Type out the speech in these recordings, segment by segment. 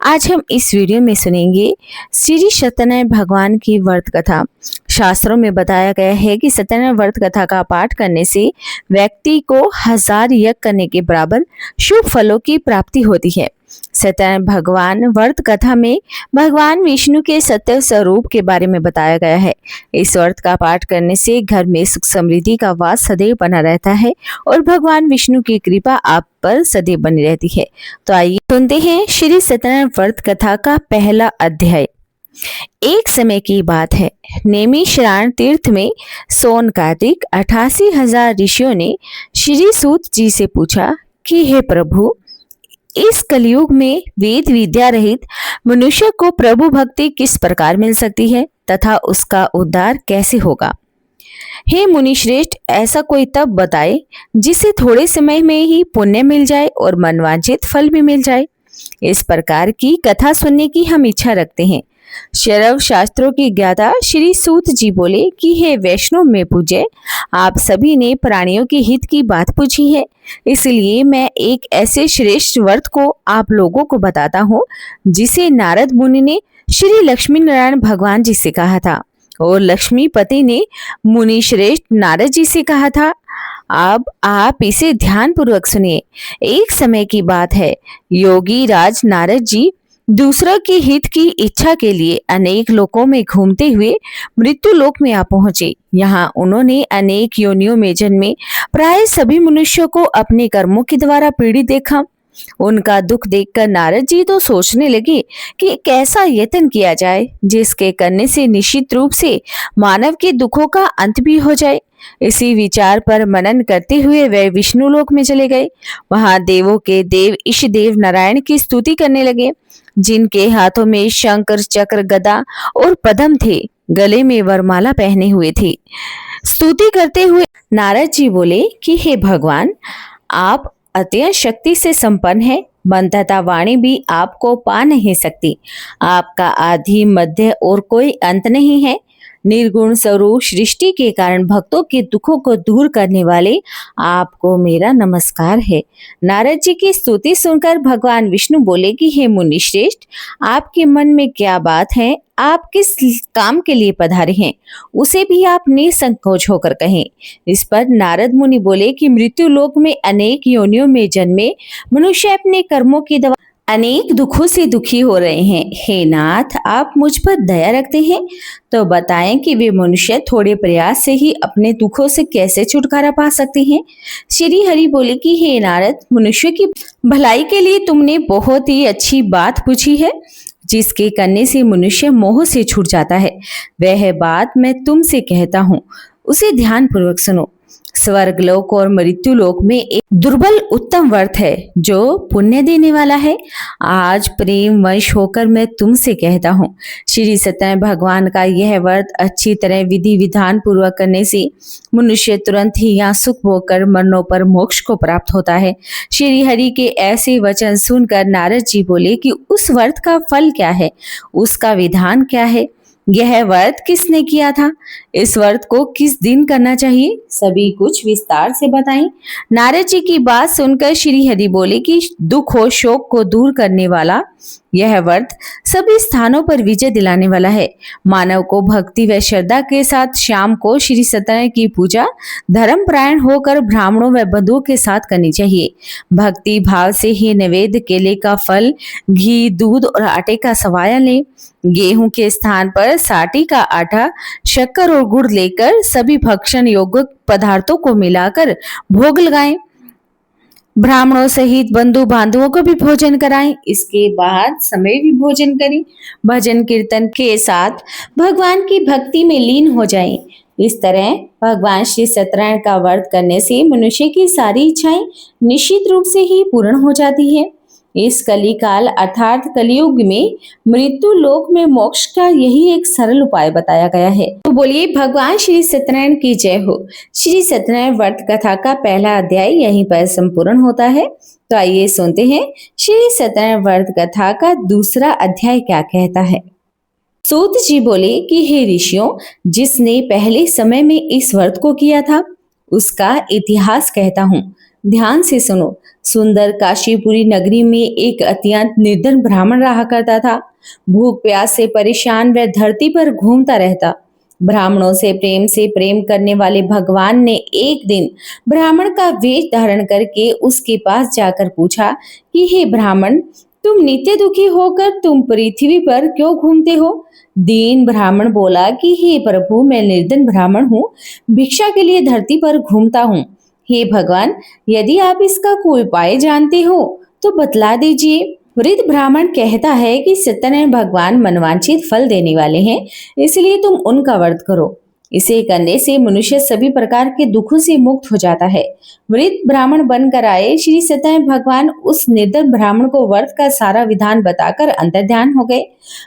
आज हम इस वीडियो में सुनेंगे श्री सत्यनारायण भगवान की व्रत कथा। शास्त्रों में बताया गया है कि सत्यनारायण व्रत कथा का पाठ करने से व्यक्ति को 1000 यज्ञ करने के बराबर शुभ फलों की प्राप्ति होती है। सत्यनारायण भगवान व्रत कथा में भगवान विष्णु के सत्य स्वरूप के बारे में बताया गया है। इस व्रत का पाठ करने से घर में सुख समृद्धि का वास सदैव बना रहता है और भगवान विष्णु की कृपा आप पर सदैव बनी रहती है। तो आइए सुनते हैं श्री सत्यनारायण व्रत कथा का पहला अध्याय। एक समय की बात है, नेमी श्रावण तीर्थ में सोन कार्तिक 88,000 ऋषियों ने श्री सूत जी से पूछा कि हे प्रभु, इस कलयुग में वेद विद्या रहित मनुष्य को प्रभु भक्ति किस प्रकार मिल सकती है तथा उसका उद्धार कैसे होगा। हे मुनिश्रेष्ठ, ऐसा कोई तप बताए जिससे थोड़े समय में ही पुण्य मिल जाए और मनवांछित फल भी मिल जाए। इस प्रकार की कथा सुनने की हम इच्छा रखते हैं। शैव शास्त्रों की ज्ञाता श्री सूत जी बोले कि हे वैष्णव में पूज्य, आप सभी ने प्राणियों के हित की बात पूछी है, इसलिए मैं एक ऐसे श्रेष्ठ व्रत को आप लोगों को बताता हूँ जिसे नारद मुनि ने श्री लक्ष्मी नारायण भगवान जी से कहा था और लक्ष्मीपति ने मुनि श्रेष्ठ नारद जी से कहा था। अब आप इसे ध्यान पूर्वक सुनिए। एक समय की बात है, योगी राज नारद जी दूसरों के हित की इच्छा के लिए अनेक लोकों में घूमते हुए मृत्यु लोक में आ पहुंचे। यहाँ उन्होंने अनेक योनियों में जन्मे प्राय सभी मनुष्यों को अपने कर्मों के द्वारा पीड़ित देखा। उनका दुख देखकर नारद जी तो सोचने लगे कि कैसा यत्न किया जाए जिसके करने से निश्चित रूप से मानव के दुखों का अंत भी हो जाए। इसी विचार पर मनन करते हुए वे विष्णु लोक में चले गए। वहां देवों के देव ईश देव नारायण की स्तुति करने लगे, जिनके हाथों में शंकर चक्र गदा और पद्म थे, गले में वरमाला पहने हुए थे। स्तुति करते हुए नारद जी बोले कि हे भगवान, आप अत्यंत शक्ति से संपन्न है, मन तथा वाणी भी आपको पा नहीं सकती। आपका आदि मध्य और कोई अंत नहीं है। निर्गुण स्वरूप सृष्टि के कारण भक्तों के दुखों को दूर करने वाले आपको मेरा नमस्कार है। नारद जी की स्तुति सुनकर भगवान विष्णु बोले कि हे मुनि श्रेष्ठ, आपके मन में क्या बात है, आप किस काम के लिए पधारे हैं, उसे भी आप निसंकोच होकर कहें। इस पर नारद मुनि बोले कि मृत्यु लोक में अनेक योनियों में जन्मे मनुष्य अपने कर्मों की दवा अनेक दुखों से दुखी हो रहे हैं। हे नाथ, आप मुझ पर दया रखते हैं तो बताएं कि वे मनुष्य थोड़े प्रयास से ही अपने दुखों से कैसे छुटकारा पा सकते हैं। श्री हरि बोले कि हे नारद, मनुष्य की भलाई के लिए तुमने बहुत ही अच्छी बात पूछी है, जिसके करने से मनुष्य मोह से छूट जाता है। वह बात मैं तुमसे कहता हूँ, उसे ध्यान पूर्वक सुनो। स्वर्ग लोक और मृत्यु लोक में एक दुर्बल उत्तम व्रत है जो पुण्य देने वाला है। आज प्रेम वश होकर मैं तुमसे कहता हूँ, श्री सत्यनारायण भगवान का यह व्रत अच्छी तरह विधि विधान पूर्वक करने से मनुष्य तुरंत ही यहाँ सुख होकर मरनों पर मोक्ष को प्राप्त होता है। श्री हरि के ऐसे वचन सुनकर नारद जी बोले कि उस व्रत का फल क्या है, उसका विधान क्या है, यह व्रत किसने किया था, इस व्रत को किस दिन करना चाहिए, सभी कुछ विस्तार से बताएं। नारद जी की बात सुनकर श्री हरि बोले कि दुख और शोक को दूर करने वाला यह व्रत सभी स्थानों पर विजय दिलाने वाला है। मानव को भक्ति व श्रद्धा के साथ शाम को श्री सत्यनारायण की पूजा धर्मपरायण होकर ब्राह्मणों व बंधुओं के साथ करनी चाहिए। भक्ति भाव से ही नैवेद्य केले का फल, घी, दूध और आटे का सवाया लें। गेहूं के स्थान पर साटी का आटा, शक्कर और गुड़ लेकर सभी भक्षण योग्य पदार्थों को मिलाकर भोग लगाएं। ब्राह्मणों सहित बंधु बांधवों को भी भोजन कराएं। इसके बाद समय भी भोजन करें। भजन कीर्तन के साथ भगवान की भक्ति में लीन हो जाएं। इस तरह भगवान श्री सत्यनारायण का व्रत करने से मनुष्य की सारी इच्छाएं निश्चित रूप से ही पूर्ण हो जाती है। इस कलिकाल अर्थात कलयुग में मृत्यु लोक में मोक्ष का यही एक सरल उपाय बताया गया है। तो बोलिए भगवान श्री सत्यनारायण की जय हो। श्री सत्यनारायण व्रत कथा का पहला अध्याय यहीं पर संपूर्ण होता है। तो आइए सुनते हैं श्री सत्यनारायण व्रत कथा का दूसरा अध्याय क्या कहता है। सूत जी बोले कि हे ऋषियों, जिसने पहले समय में इस व्रत को किया था उसका इतिहास कहता हूँ। ध्यान से सुनो। सुंदर काशीपुरी नगरी में एक अत्यंत निर्धन ब्राह्मण रहा करता था। भूख प्यास से परेशान वह धरती पर घूमता रहता। ब्राह्मणों से प्रेम करने वाले भगवान ने एक दिन ब्राह्मण का वेश धारण करके उसके पास जाकर पूछा कि हे ब्राह्मण, तुम नित्य दुखी होकर तुम पृथ्वी पर क्यों घूमते हो? दीन ब्राह्मण बोला कि हे प्रभु, मैं निर्धन ब्राह्मण हूँ, भिक्षा के लिए धरती पर घूमता हूँ। हे भगवान, यदि आप इसका कोई उपाय जानते हो तो बतला दीजिए। वृद्ध ब्राह्मण कहता है कि सत्यनारायण भगवान मनवांछित फल देने वाले हैं, इसलिए तुम उनका व्रत करो। इसे करने से मनुष्य सभी प्रकार के दुखों से मुक्त हो जाता है। वृद्ध ब्राह्मण बनकर आए श्री सत्यनारायण भगवान उस निर्धन ब्राह्मण को व्रत का सारा विधान बताकर अंतर्ध्यान हो गए।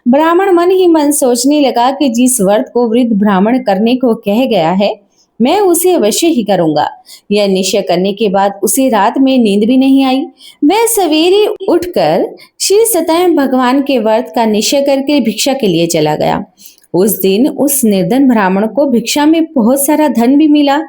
ब्राह्मण मन ही मन सोचने लगा कि जिस व्रत को वृद्ध ब्राह्मण करने को कह गया है, मैं उसे अवश्य ही करूंगा। यह निश्चय करने के बाद उसे रात में नींद भी नहीं आई। वह सवेरे उठकर श्री सत्यनारायण भगवान के व्रत का निश्चय करके भिक्षा के लिए चला गया। उस दिन उस निर्धन ब्राह्मण को भिक्षा में बहुत सारा धन भी मिला,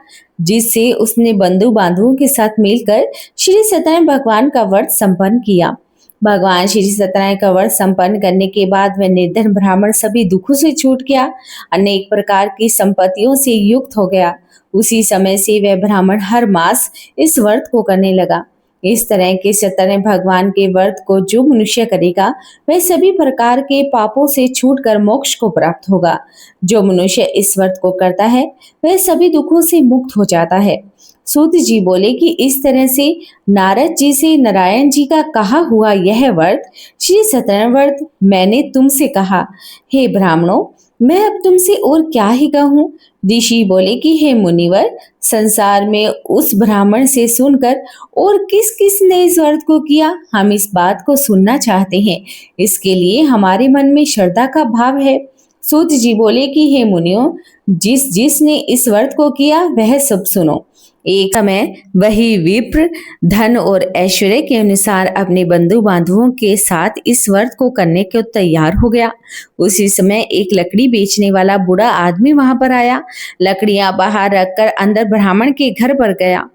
जिससे उसने बंधु बांधवों के साथ मिलकर श्री सत्यनारायण भगवान का व्रत संपन्न किया। भगवान श्री सत्यनारायण का व्रत संपन्न करने के बाद वह निर्धन ब्राह्मण सभी दुखों से छूट गया, अनेक प्रकार की संपत्तियों से युक्त हो गया। उसी समय से वह ब्राह्मण हर मास इस व्रत को करने लगा। इस तरह के सत्यनारायण भगवान के व्रत को जो मनुष्य करेगा, वह सभी प्रकार के पापों से छूटकर मोक्ष को प्राप्त होगा। जो मनुष्य इस व्रत को करता है, वह सभी दुखों से मुक्त हो जाता है। सूत जी बोले कि इस तरह से नारद जी से नारायण जी का कहा हुआ यह व्रत श्री सत्यनारायण व्रत मैंने तुमसे कहा। हे ब्राह्मणों, मैं अब तुमसे और क्या ही कहूँ। ऋषि बोले कि हे मुनिवर, संसार में उस ब्राह्मण से सुनकर और किस किस ने इस व्रत को किया, हम इस बात को सुनना चाहते हैं। इसके लिए हमारे मन में श्रद्धा का भाव है। सूत जी बोले कि हे मुनियों, जिसने इस व्रत को किया वह सब सुनो। एक समय वही विप्र धन और ऐश्वर्य के अनुसार अपने बंधु बांधवों के साथ इस व्रत को करने को तैयार हो गया। उसी समय एक लकड़ी बेचने वाला बूढ़ा आदमी वहां पर आया। लकड़ियां बाहर रखकर अंदर ब्राह्मण के घर पर गया।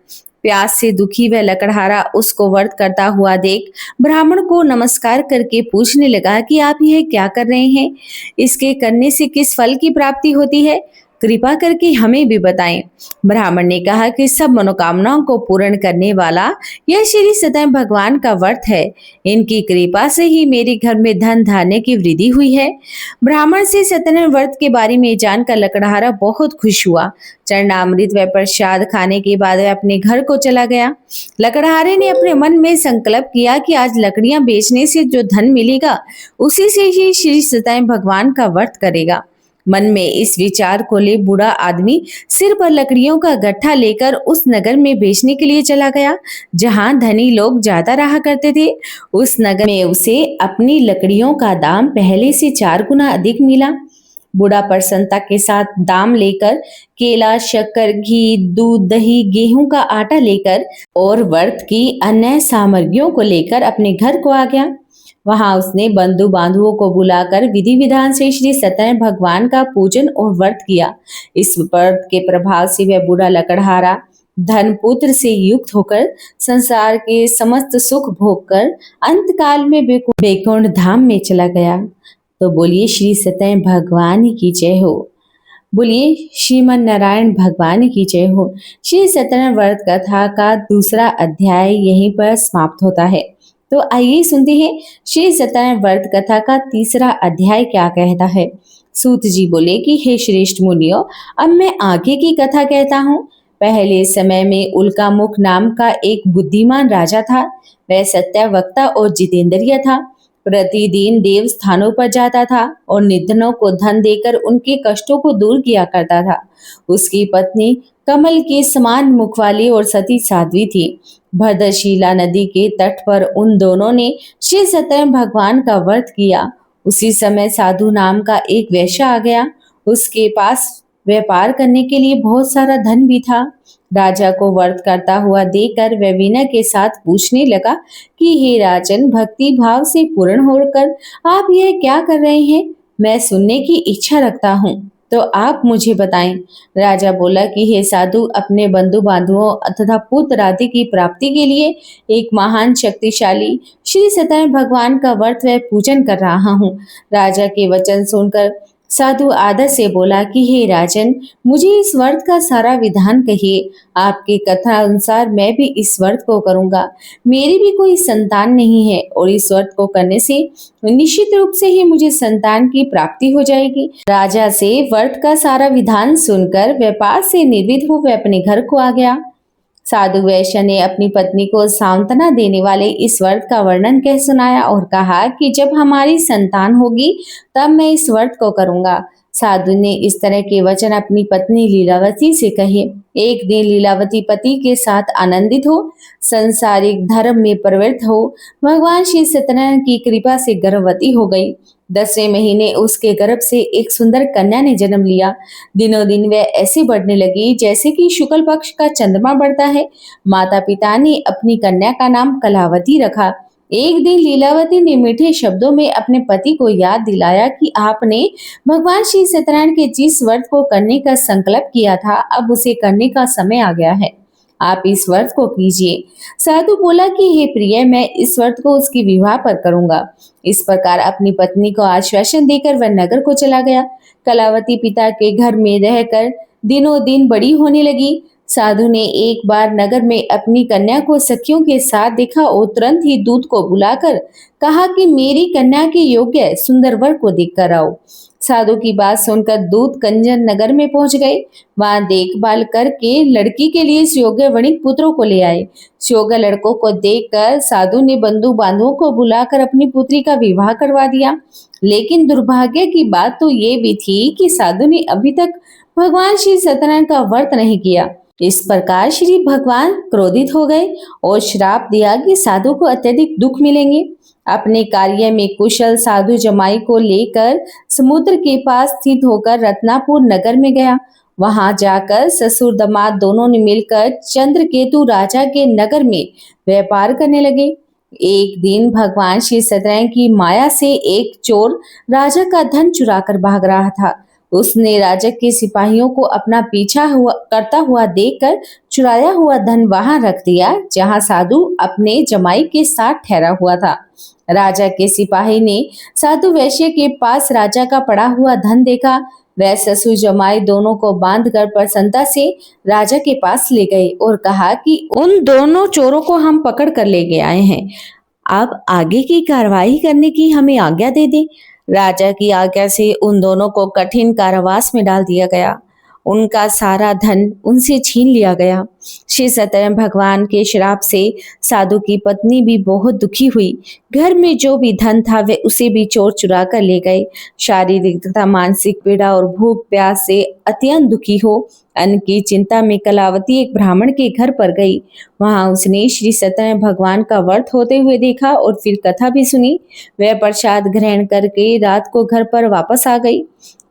प्यास से दुखी वह लकड़हारा उसको व्रत करता हुआ देख ब्राह्मण को नमस्कार करके पूछने लगा कि आप यह क्या कर रहे हैं? इसके करने से किस फल की प्राप्ति होती है? कृपा करके हमें भी बताएं। ब्राह्मण ने कहा कि सब मनोकामनाओं को पूर्ण करने वाला यह श्री सत्यनारायण भगवान का व्रत है। इनकी कृपा से ही मेरे घर में धन धान्य की वृद्धि हुई है। ब्राह्मण से सत्यनारायण व्रत के बारे में जानकर लकड़हारा बहुत खुश हुआ। चरणामृत व प्रसाद खाने के बाद वह अपने घर को चला गया। लकड़हारे ने अपने मन में संकल्प किया कि आज लकड़ियां बेचने से जो धन मिलेगा, उसी से ही श्री सत्यनारायण भगवान का व्रत करेगा। मन में इस विचार को ले बूढ़ा आदमी सिर पर लकड़ियों का गट्ठा लेकर उस नगर में बेचने के लिए चला गया, जहां धनी लोग ज्यादा रहा करते थे। उस नगर में उसे अपनी लकड़ियों का दाम पहले से 4 गुना अधिक मिला। बूढ़ा प्रसन्नता के साथ दाम लेकर केला, शक्कर, घी, दूध, दही, गेहूं का आटा लेकर और व्रत की अन्य सामग्रियों को लेकर अपने घर को आ गया। वहां उसने बंधु बांधवों को बुलाकर विधि विधान से श्री सत्यनारायण भगवान का पूजन और व्रत किया। इस व्रत के प्रभाव से वह बूढ़ा लकड़हारा धन पुत्र से युक्त होकर संसार के समस्त सुख भोग कर अंत काल में वैकुंठ धाम में चला गया। तो बोलिए श्री सत्यनारायण भगवान की जय हो। बोलिए श्रीमन नारायण भगवान की जय हो। श्री सत्यनारायण व्रत कथा का दूसरा अध्याय यहीं पर समाप्त होता है। तो आइए सुनते हैं श्री सत्यनारायण व्रत कथा का तीसरा अध्याय क्या कहता है। सूत जी बोले कि हे श्रेष्ठ मुनियों, अब मैं आगे की कथा कहता हूँ। पहले समय में उल्कामुख नाम का एक बुद्धिमान राजा था। वह सत्यवक्ता और जितेंद्रिय था। प्रतिदिन देव स्थानों पर जाता था और निर्धनों को धन देकर उनके कष्टों को दूर किया करता था। उसकी पत्नी कमल के समान मुख वाली और सती साध्वी थी। भद्रशिला नदी के तट पर उन दोनों ने श्री सत्यनारायण भगवान का व्रत किया। उसी समय साधु नाम का एक वैश्य आ गया। उसके पास व्यापार करने के लिए बहुत सारा धन भी था। राजा को व्रत करता हुआ देखकर वह विनय के साथ पूछने लगा कि हे राजन, भक्ति भाव से पूर्ण होकर आप यह क्या कर रहे हैं? मैं सुनने की इच्छा रखता हूँ। तो आप मुझे बताएं। राजा बोला कि हे साधु, अपने बंधु बांधवों तथा पुत्र आदि की प्राप्ति के लिए एक महान शक्तिशाली श्री सत्यनारायण भगवान का व्रत व पूजन कर रहा हूँ। राजा के वचन सुनकर साधु आदर से बोला कि हे राजन, मुझे इस व्रत का सारा विधान कहिए। आपकी कथा अनुसार मैं भी इस व्रत को करूंगा। मेरी भी कोई संतान नहीं है और इस व्रत को करने से निश्चित रूप से ही मुझे संतान की प्राप्ति हो जाएगी। राजा से व्रत का सारा विधान सुनकर व्यापार से निर्विध हो वह अपने घर को आ गया। साधु वैश्य ने अपनी पत्नी को सांत्वना देने वाले इस व्रत का वर्णन कह सुनाया और कहा कि जब हमारी संतान होगी तब मैं इस व्रत को करूंगा। साधु ने इस तरह के वचन अपनी पत्नी लीलावती से कहे। एक दिन लीलावती पति के साथ आनंदित हो संसारिक धर्म में प्रवृत्त हो भगवान श्री सत्यनारायण की कृपा से गर्भवती हो गई। 10वें महीने उसके गर्भ से एक सुंदर कन्या ने जन्म लिया। दिनों दिन वह ऐसे बढ़ने लगी जैसे कि शुक्ल पक्ष का चंद्रमा बढ़ता है। माता पिता ने अपनी कन्या का नाम कलावती रखा। एक दिन लीलावती ने मीठे शब्दों में अपने पति को याद दिलाया कि आपने भगवान श्री सत्यनारायण के जिस व्रत को करने का संकल्प किया था अब उसे करने का समय आ गया है। आप इस व्रत को कीजिए। साधु बोला कि हे प्रिय, मैं इस व्रत को उसकी विवाह पर करूंगा। इस प्रकार अपनी पत्नी को आश्वासन देकर वह नगर को चला गया। कलावती पिता के घर में रहकर दिनों दिन बड़ी होने लगी। साधु ने एक बार नगर में अपनी कन्या को सखियों के साथ देखा और तुरंत ही दूत को बुलाकर कहा कि मेरी कन्या के योग्य सुंदर वर को देखकर आओ। साधु की बात सुनकर दूत कंजन नगर में पहुंच गए। वहां देखभाल करके लड़की के लिए योग्य वणिक पुत्रों को ले आए। योग्य लड़कों को देखकर साधु ने बंधु बांधवों को बुलाकर अपनी पुत्री का विवाह करवा दिया। लेकिन दुर्भाग्य की बात तो ये भी थी कि साधु ने अभी तक भगवान श्री सत्यनारायण का व्रत नहीं किया। इस प्रकार श्री भगवान क्रोधित हो गए और श्राप दिया कि साधु को अत्यधिक दुख मिलेंगे। अपने कार्य में कुशल साधु जमाई को लेकर समुद्र के पास स्थित होकर रत्नापुर नगर में गया। वहां जाकर ससुर दामाद दोनों ने मिलकर चंद्रकेतु राजा के नगर में व्यापार करने लगे। एक दिन भगवान श्री सत्यनारायण की माया से एक चोर राजा का धन चुराकर भाग रहा था। उसने राजा के सिपाहियों को अपना पीछा करता हुआ देखकर चुराया हुआ धन वहां रख दिया जहां साधु अपने जमाई के साथ ठहरा हुआ था। राजा के सिपाही ने साधु वैश्य के पास राजा का पड़ा हुआ धन देखा। वह ससुर जमाई दोनों को बांधकर प्रसन्नता से राजा के पास ले गए और कहा कि उन दोनों चोरों को हम पकड़ कर ले गए आए हैं। अब आगे की कार्रवाई करने की हमें आज्ञा दे दे। राजा की आज्ञा से उन दोनों को कठिन कारावास में डाल दिया गया। उनका सारा धन उनसे छीन लिया गया। श्री सत्यनारायण भगवान के श्राप से साधु की पत्नी भी बहुत दुखी हुई। घर में जो भी धन था वे उसे भी चोर चुरा कर ले गए। शारीरिक तथा मानसिक पीड़ा और भूख प्यास से अत्यंत दुखी हो अन्न की चिंता में कलावती एक ब्राह्मण के घर पर गई। वहां उसने श्री सत्यनारायण भगवान का व्रत होते हुए देखा और फिर कथा भी सुनी। वह प्रसाद ग्रहण करके रात को घर पर वापस आ गई।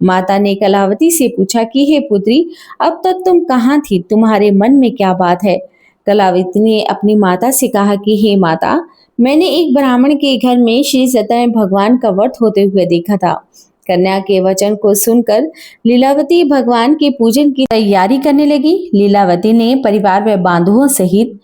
माता ने कलावती से पूछा कि हे पुत्री, अब तक तुम कहाँ थी? तुम्हारे मन में क्या बात है? कलावती ने अपनी माता से कहा कि हे माता, मैंने एक ब्राह्मण के घर में श्री सत्यनारायण भगवान का व्रत होते हुए देखा था। कन्या के वचन को सुनकर लीलावती भगवान के पूजन की तैयारी करने लगी। लीलावती ने परिवार व बांधवों सहित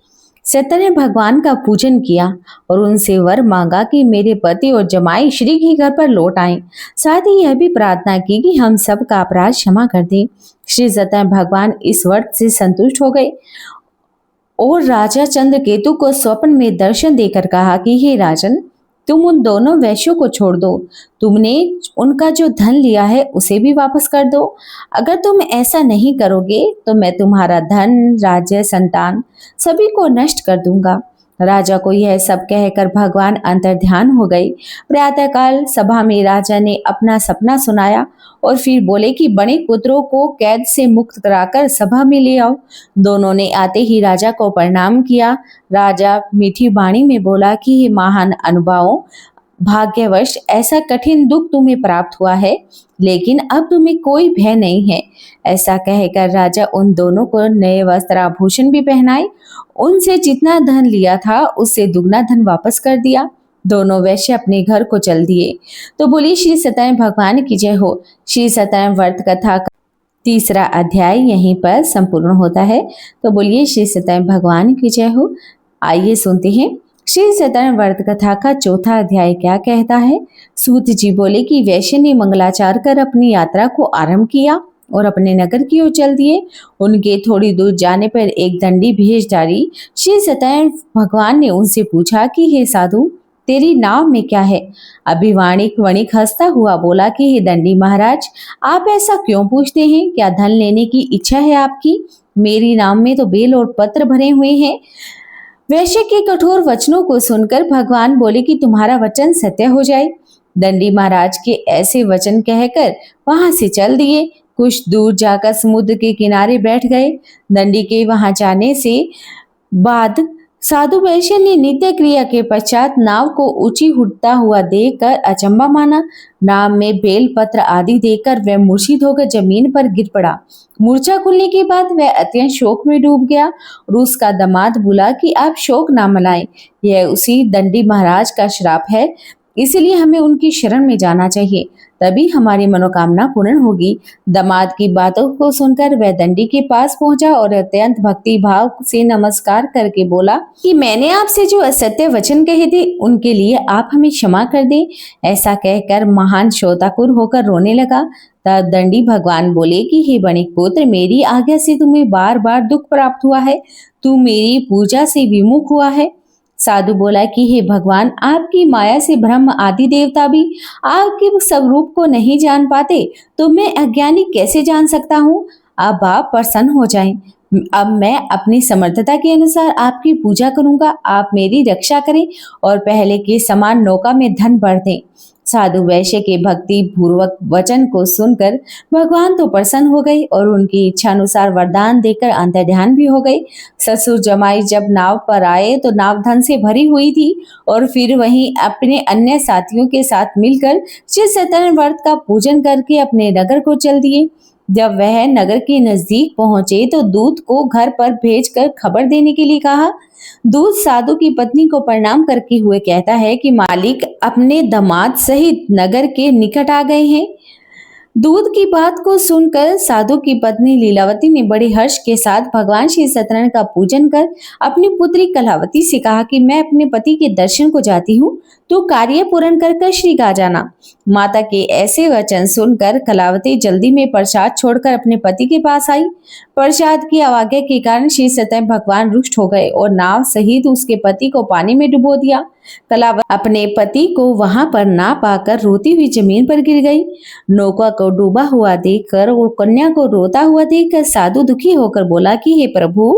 सत्यनारायण भगवान का पूजन किया और उनसे वर मांगा कि मेरे पति और जमाई श्री के घर पर लौट आएं। साथ ही यह भी प्रार्थना की कि हम सब का अपराध क्षमा कर दें। श्री सत्यनारायण भगवान इस व्रत से संतुष्ट हो गए और राजा चंद्रकेतु को स्वप्न में दर्शन देकर कहा कि हे राजन, तुम उन दोनों वैश्यों को छोड़ दो। तुमने उनका जो धन लिया है उसे भी वापस कर दो। अगर तुम ऐसा नहीं करोगे तो मैं तुम्हारा धन, राज्य, संतान सभी को नष्ट कर दूंगा। राजा को यह सब कहकर भगवान अंतर्ध्यान हो गए। प्रातःकाल सभा में राजा ने अपना सपना सुनाया और फिर बोले कि बड़े पुत्रों को कैद से मुक्त कराकर सभा में ले आओ। दोनों ने आते ही राजा को प्रणाम किया। राजा मीठी वाणी में बोला कि हे महान अनुभावों, भाग्यवश ऐसा कठिन दुख तुम्हें प्राप्त हुआ है, लेकिन अब तुम्हें कोई भय नहीं है। ऐसा कहकर राजा उन दोनों को नए वस्त्र आभूषण भी पहनाए। उनसे जितना धन लिया था उससे दुगना धन वापस कर दिया। दोनों वैश्य अपने घर को चल दिए। तो बोलिए श्री सत्यनारायण भगवान की जय हो। श्री सत्यनारायण व्रत कथा का तीसरा अध्याय यहीं पर संपूर्ण होता है। तो बोलिए श्री सत्यनारायण भगवान की जय हो। आइए सुनते हैं श्री सत्यनारायण व्रत कथा का चौथा अध्याय क्या कहता है। सूत जी बोले कि वैश्य ने मंगलाचार कर अपनी यात्रा को आरंभ किया और अपने नगर की ओर चल दिए। उनके थोड़ी दूर जाने पर एक दंडी भेष डाली श्री सत्यनारायण भगवान ने उनसे पूछा कि हे साधु, तेरी नाव में क्या है। अभिवाणिक वणिक हंसता हुआ बोला कि हे दंडी महाराज, आप ऐसा क्यों पूछते हैं। क्या धन लेने की इच्छा है आपकी। मेरी नाव में तो बेल और पत्र भरे हुए हैं। वैश्य के कठोर वचनों को सुनकर भगवान बोले कि तुम्हारा वचन सत्य हो जाए। दंडी महाराज के ऐसे वचन कहकर वहां से चल दिए। कुछ दूर जाकर समुद्र के किनारे बैठ गए। दंडी के वहां जाने से बाद साधु वैश्य ने नित्य क्रिया के पश्चात नाव को ऊंची उठता हुआ देखकर अचंबा माना। नाव में बेल पत्र आदि देखकर वह मूर्छित होकर जमीन पर गिर पड़ा। मूर्छा खुलने के बाद वह अत्यंत शोक में डूब गया और उसका दामाद बोला कि आप शोक ना मनाएं, यह उसी दंडी महाराज का श्राप है, इसलिए हमें उनकी शरण में जाना चाहिए, तभी हमारी मनोकामना पूर्ण होगी। दामाद की बातों को सुनकर वह दंडी के पास पहुंचा और अत्यंत भक्ति भाव से नमस्कार करके बोला कि मैंने आपसे जो असत्य वचन कहे थे उनके लिए आप हमें क्षमा कर दें। ऐसा कहकर महान शोकाकुल होकर रोने लगा। तब दंडी भगवान बोले कि हे वणिक पुत्र, मेरी आज्ञा से तुम्हें बार बार दुख प्राप्त हुआ है, तू मेरी पूजा से विमुख हुआ है। साधु बोला कि हे भगवान, आपकी माया से ब्रह्म आदि देवता भी आपके स्वरूप को नहीं जान पाते, तो मैं अज्ञानी कैसे जान सकता हूँ। अब आप प्रसन्न हो जाएं। अब मैं अपनी समर्थता के अनुसार आपकी पूजा करूंगा। आप मेरी रक्षा करें और पहले के समान नौका में धन भर दें। साधु वैश्य के भक्ति पूर्वक वचन को सुनकर भगवान तो प्रसन्न हो गए और उनकी इच्छा अनुसार वरदान देकर अंतर्ध्यान भी हो गए। ससुर जमाई जब नाव पर आए तो नाव धन से भरी हुई थी और फिर वहीं अपने अन्य साथियों के साथ मिलकर श्री सत्यनारायण व्रत का पूजन करके अपने नगर को चल दिए। जब वह नगर के नजदीक पहुंचे तो दूत को घर पर भेजकर खबर देने के लिए कहा। दूत साधु की पत्नी को प्रणाम करके हुए कहता है कि मालिक अपने दामाद सहित नगर के निकट आ गए हैं। दूध की बात को सुनकर साधु की पत्नी लीलावती ने बड़े हर्ष के साथ भगवान श्री सत्यनारायण का पूजन कर अपनी पुत्री कलावती से कहा कि मैं अपने पति के दर्शन को जाती हूँ, तो कार्य पूर्ण कर श्री आ जाना। माता के ऐसे वचन सुनकर कलावती जल्दी में प्रसाद छोड़कर अपने पति के पास आई। प्रसाद की अवज्ञा के कारण श्री सत्यनारायण भगवान रुष्ट हो गए और नाव सहित उसके पति को पानी में डुबो दिया। कलावती अपने पति को वहां पर ना पाकर रोती हुई जमीन पर गिर गई। नौका को डूबा हुआ देखकर और कन्या को रोता हुआ देखकर साधु दुखी होकर बोला कि हे प्रभु,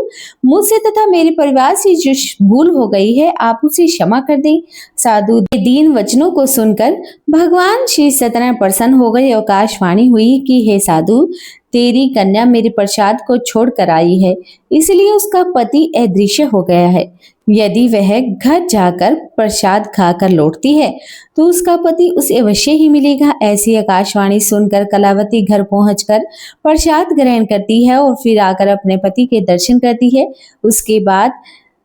मुझसे तथा मेरे परिवार से जो भूल हो गई है आप उसे क्षमा कर दें। साधु के दीन वचनों को सुनकर भगवान श्री सत्यनारायण प्रसन्न हो गए। आकाशवाणी हुई कि हे साधु, तेरी कन्या मेरे प्रसाद को छोड़ कर आई है, इसलिए उसका पति अदृश्य हो गया है। यदि वह घर जाकर प्रसाद खाकर लौटती है तो उसका पति उसे अवश्य ही मिलेगा। ऐसी आकाशवाणी सुनकर कलावती घर पहुंचकर प्रसाद ग्रहण करती है और फिर आकर अपने पति के दर्शन करती है। उसके बाद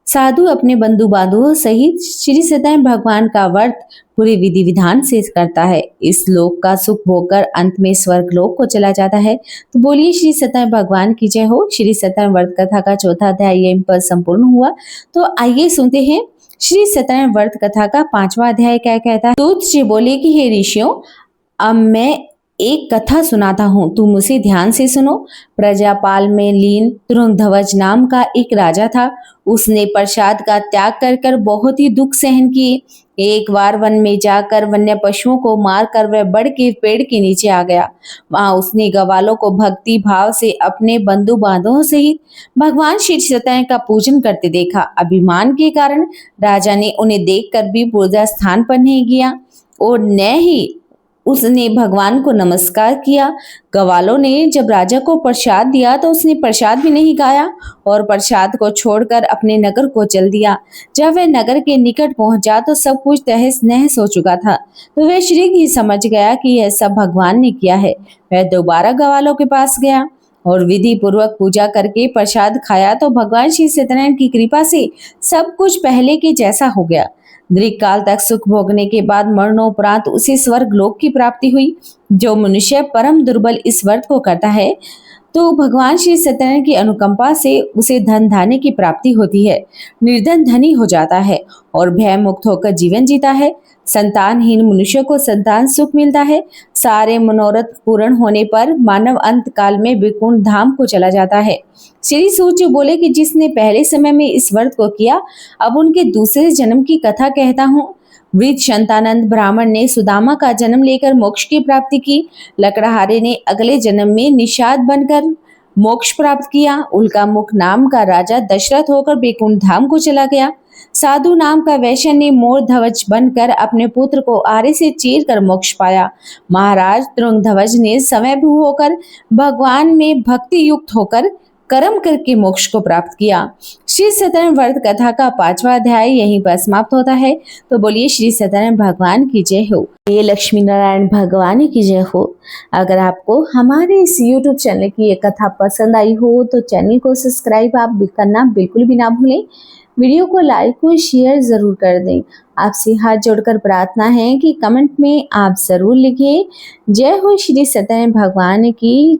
साधु अपने बंधु बांधवों सहित श्री सत्यनारायण भगवान का व्रत पूरे विधि विधान से करता है। इस लोक का सुख भोगकर अंत में स्वर्ग लोक को चला जाता है। तो बोलिए श्री सत्यनारायण भगवान की जय हो। श्री सत्यनारायण व्रत कथा का चौथा अध्याय यहीं पर संपूर्ण हुआ। तो आइए सुनते हैं श्री सत्यनारायण व्रत कथा का 5वां अध्याय क्या कहता है। दूत जी बोले कि हे ऋषियों, अब मैं एक कथा सुनाता हूँ, तुम उसे ध्यान से सुनो। प्रजापाल में लीन तुरंगध्वज नाम का एक राजा था। उसने प्रसाद का त्याग कर कर बहुत ही दुख सहन किए। एक बार वन में जाकर वन्य पशुओं को मारकर वह बड़ के पेड़ के नीचे आ गया। वहां उसने ग्वालों को भक्ति भाव से अपने बंधु बांधवों सहित भगवान श्री सत्यनारायण का पूजन करते देखा। अभिमान के कारण राजा ने उन्हें देखकर भी पूजा स्थान पर नहीं गया और न ही उसने भगवान को नमस्कार किया। ग्वालों ने जब राजा को प्रसाद दिया तो उसने प्रसाद भी नहीं खाया और प्रसाद को छोड़कर अपने नगर को चल दिया। जब वह नगर के निकट पहुंचा तो सब कुछ तहस नहस हो चुका था। तो वह शीघ्र ही समझ गया कि यह सब भगवान ने किया है। वह दोबारा ग्वालों के पास गया और विधि पूर्वक पूजा करके प्रसाद खाया तो भगवान श्री सत्यनारायण की कृपा से सब कुछ पहले के जैसा हो गया। दीर्घ काल तक सुख भोगने के बाद मरणोपरांत उसे स्वर्ग लोक की प्राप्ति हुई। जो मनुष्य परम दुर्बल इस व्रत को करता है तो भगवान श्री सत्यनारायण की अनुकंपा से उसे धन धान्य की प्राप्ति होती है, निर्धन धनी हो जाता है और भय मुक्त होकर जीवन जीता है। संतानहीन मनुष्य को संतान सुख मिलता है। सारे मनोरथ पूर्ण होने पर मानव अंत काल में विकुंठ धाम को चला जाता है। श्री सूत जी बोले कि जिसने पहले समय में इस व्रत को किया, अब उनके दूसरे जन्म की कथा कहता हूँ। वृद्ध शंतानंद ब्राह्मण ने सुदामा का जन्म लेकर मोक्ष की प्राप्ति की। लकड़हारे ने अगले जन्म में निषाद बनकर मोक्ष प्राप्त किया। उल्का मुख नाम का राजा दशरथ होकर वैकुंठ धाम को चला गया। साधु नाम का वैश्य ने मोर ध्वज बनकर अपने पुत्र को आरे से चीर कर मोक्ष पाया। महाराज तुंगध्वज ने समयभू होकर भगवान में भक्ति युक्त होकर कर्म करके मोक्ष को प्राप्त किया। श्री सत्यनारायण व्रत कथा का 5वां अध्याय यहीं पर समाप्त होता है। तो बोलिए श्री सत्यनारायण भगवान की जय हो। ये लक्ष्मी नारायण भगवान की जय हो। अगर आपको हमारे इस YouTube चैनल की ये कथा पसंद आई हो तो चैनल को सब्सक्राइब आप भी करना बिल्कुल भी ना भूलें। वीडियो को लाइक और शेयर जरूर कर दें। आपसे हाथ जोड़कर प्रार्थना है कि कमेंट में आप जरूर लिखिए जय हो श्री सत्यनारायण भगवान की